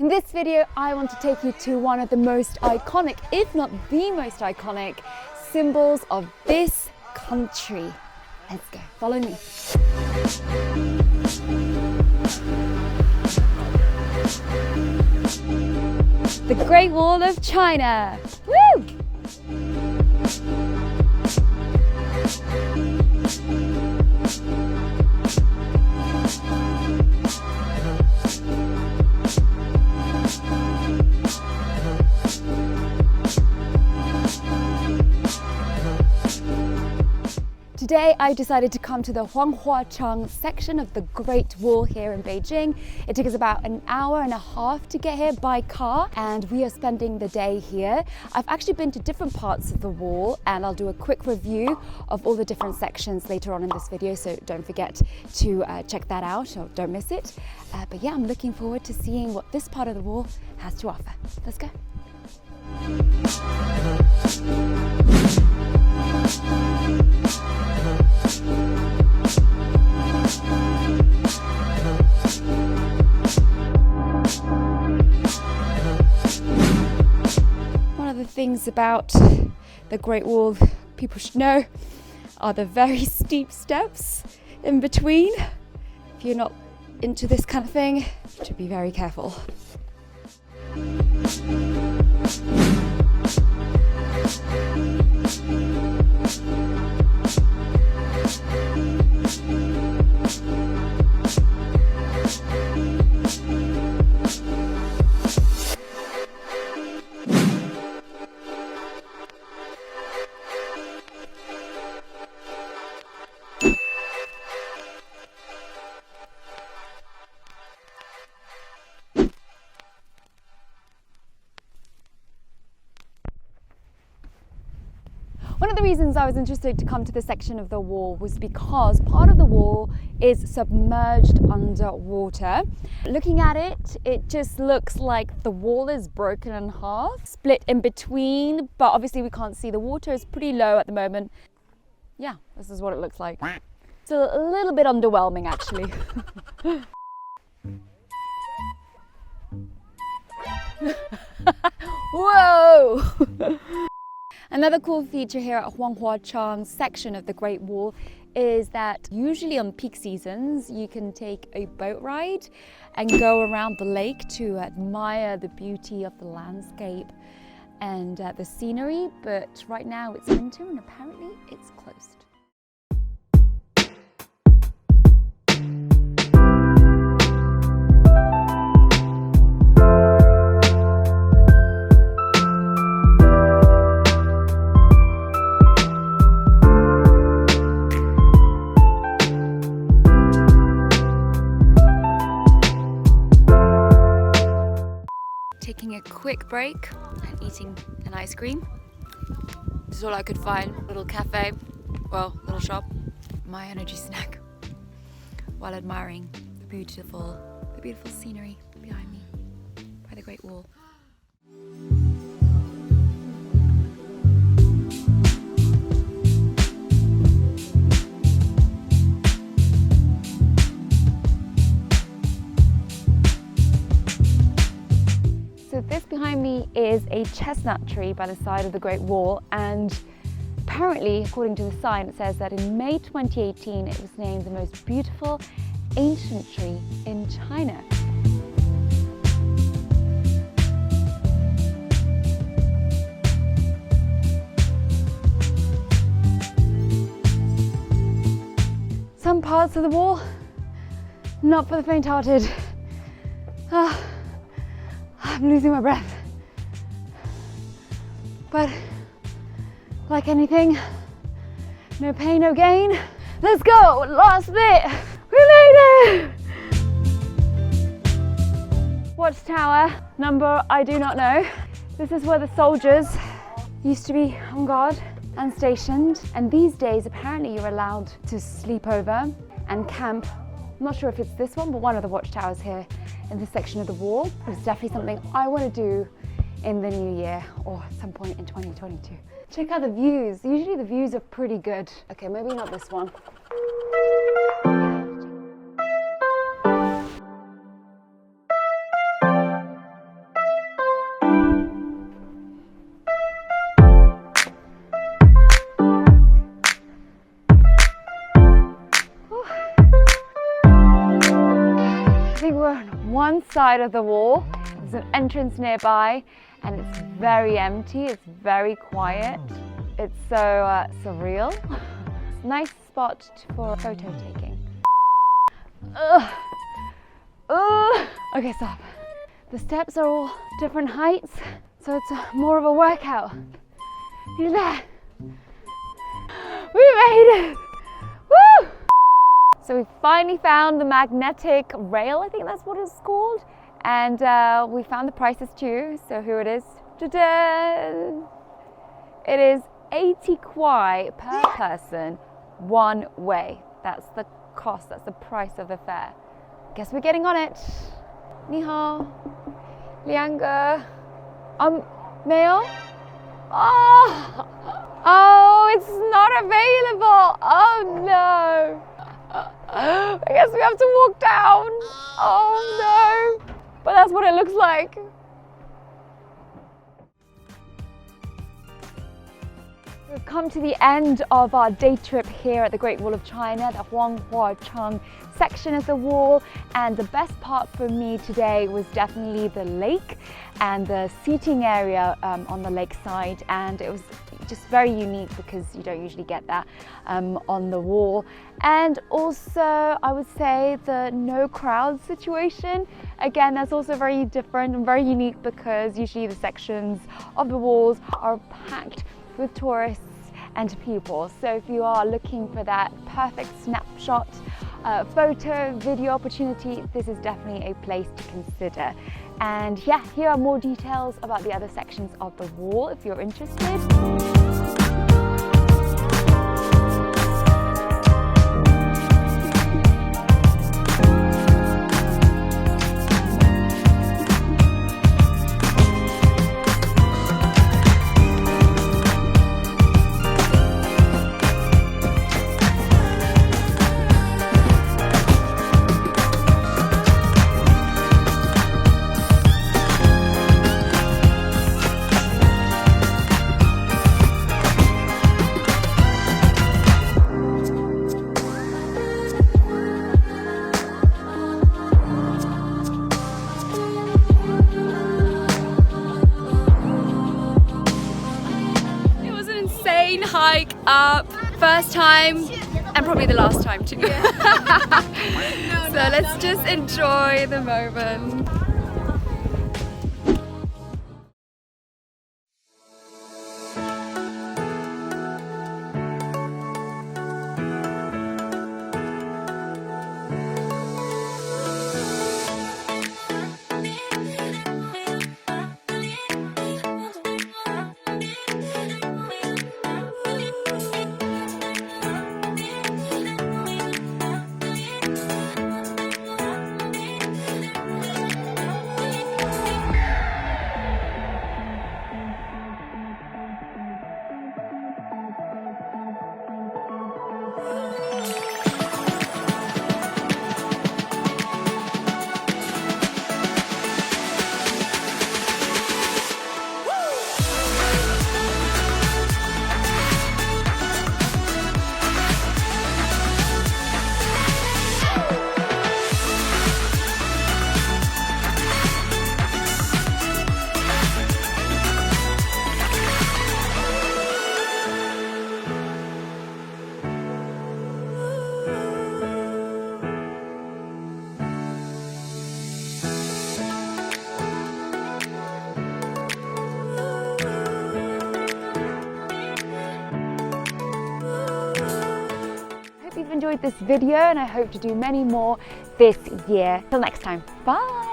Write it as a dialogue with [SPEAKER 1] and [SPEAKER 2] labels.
[SPEAKER 1] In this video, I want to take you to one of the most iconic, if not the most iconic, symbols of this country. Let's go, follow me. The Great Wall of China. Woo! Today I decided to come to the Huanghuacheng section of the Great Wall here in Beijing. It took us about an hour and a half to get here by car, and we are spending the day here. I've actually been to different parts of the wall, and I'll do a quick review of all the different sections later on in this video, so don't forget to check that out or don't miss it. But yeah, I'm looking forward to seeing what this part of the wall has to offer. Let's go. One of the things about the Great Wall people should know are the very steep steps in between. If you're not into this kind of thing, you should be very careful. One of the reasons I was interested to come to this section of the wall was because part of the wall is submerged underwater. Looking at it, it just looks like the wall is broken in half, split in between, but obviously we can't see the water. It's pretty low at the moment. Yeah, this is what it looks like. It's a little bit underwhelming actually. Whoa! Another cool feature here at Huanghuacheng section of the Great Wall is that usually on peak seasons you can take a boat ride and go around the lake to admire the beauty of the landscape and the scenery, but right now it's winter and apparently it's closed. Taking a quick break and eating an ice cream. This is all I could find. Little cafe, well, little shop, my energy snack, while admiring the beautiful scenery behind me by the Great Wall. So this behind me is a chestnut tree by the side of the Great Wall, and apparently, according to the sign, it says that in May 2018 it was named the most beautiful ancient tree in China. Some parts of the wall, not for the faint-hearted. I'm losing my breath. But like anything, no pain, no gain. Let's go, last bit. We made it! Watchtower, number I do not know. This is where the soldiers used to be on guard and stationed. And these days, apparently you're allowed to sleep over and camp. I'm not sure if it's this one, but one of the watchtowers here in this section of the wall. It's definitely something I want to do in the new year or at some point in 2022. Check out the views. Usually the views are pretty good. Okay, maybe not this one. side of the wall. There's an entrance nearby and it's very empty, it's very quiet. It's so surreal. It's a nice spot for photo taking. Okay, stop. The steps are all different heights, so it's more of a workout. Look at that. We made it! Woo! So we finally found the magnetic rail, I think that's what it's called. And we found the prices too, so here it is. Ta-da! It is 80 kwai per person, one way. That's the cost, that's the price of the fare. Guess we're getting on it. Ni hao. Lianga. Mail? Oh, it's not available. Oh no. I guess we have to walk down. Oh no. But that's what it looks like. We've come to the end of our day trip here at the Great Wall of China, the Huanghuacheng section of the wall, and the best part for me today was definitely the lake and the seating area on the lakeside, and it was just very unique because you don't usually get that on the wall. And also I would say the no crowd situation, again, that's also very different and very unique because usually the sections of the walls are packed with tourists and people. So if you are looking for that perfect snapshot photo, video opportunity, this is definitely a place to consider. And yeah, here are more details about the other sections of the wall if you're interested. Hike up, first time and probably the last time too. So let's just enjoy the moment. Enjoyed this video, and I hope to do many more this year. Till next time, bye.